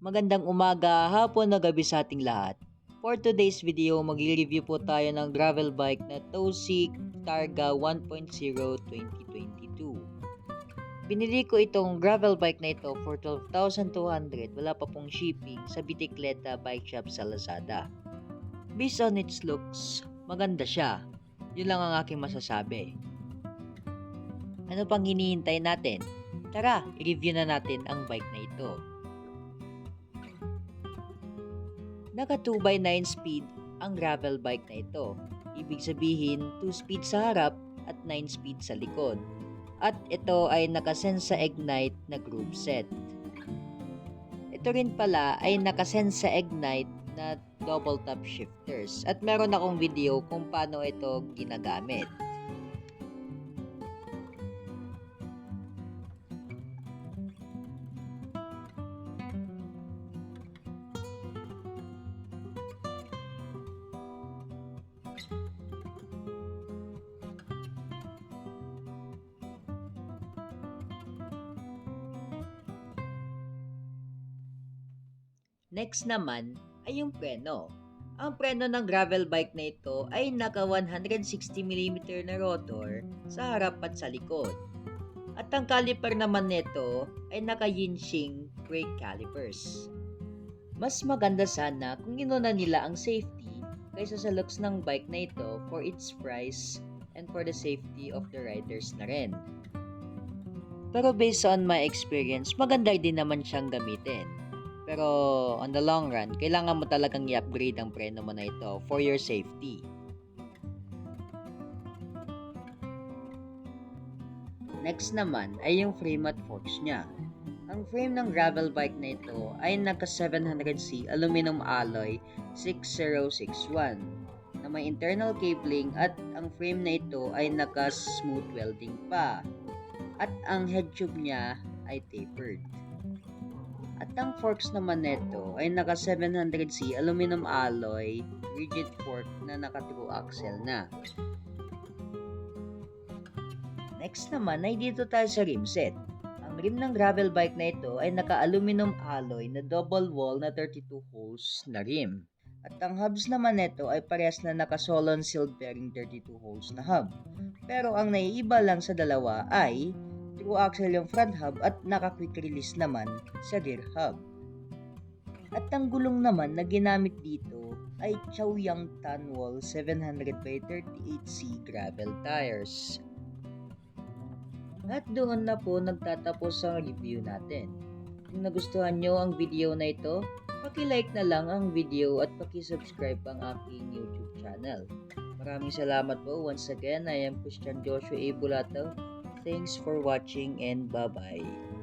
Magandang umaga, hapon na gabi sa ating lahat. For today's video, mag-review po tayo ng gravel bike na Tosyk Targa 1.0 2022. Binili ko itong gravel bike na ito for 12,200, wala pa pong shipping sa Bicicleta Bike Shop sa Lazada. Based on its looks, maganda siya. Yun lang ang aking masasabi. Ano pang hinihintay natin? Tara, i-review na natin ang bike na ito. Naka 2x9 speed ang gravel bike na ito. Ibig sabihin, 2 speed sa harap at 9 speed sa likod. At ito ay naka-sense sa Ignite na groove set. Ito rin pala ay naka-sense sa Ignite na double tap shifters. At meron akong video kung paano ito ginagamit. Next naman ay yung preno. Ang preno ng gravel bike na ito ay naka 160mm na rotor sa harap at sa likod. At ang caliper naman nito ay naka Yinxing brake calipers. Mas maganda sana kung inuna nila ang safety kaysa sa looks ng bike na ito for its price and for the safety of the riders na rin. Pero based on my experience, maganda din naman siyang gamitin. Pero on the long run, kailangan mo talagang i-upgrade ang preno mo na ito for your safety. Next naman ay yung frame at forks niya. Ang frame ng gravel bike na ito ay naka 700C aluminum alloy 6061 na may internal cabling at ang frame na ito ay naka smooth welding pa. At ang head tube niya ay tapered. At ang forks naman nito ay naka 700C aluminum alloy rigid fork na naka true axle na. Next naman ay dito tayo sa rim set. Ang rim ng gravel bike na ito ay naka aluminum alloy na double wall na 32 holes na rim. At ang hubs naman nito ay parehas na naka Solon sealed bearing 32 holes na hub. Pero ang naiiba lang sa dalawa ay true axle yung front hub at naka-quick release naman sa rear hub. At ang gulong naman na ginamit dito ay Chaoyang Tanwol 700x38C gravel tires. At doon na po nagtatapos ang review natin. Kung nagustuhan nyo ang video na ito, paki-like na lang ang video at paki-subscribe ang aking YouTube channel. Maraming salamat po. Once again, I am Christian Joshua A. Bulato. Thanks for watching and bye-bye.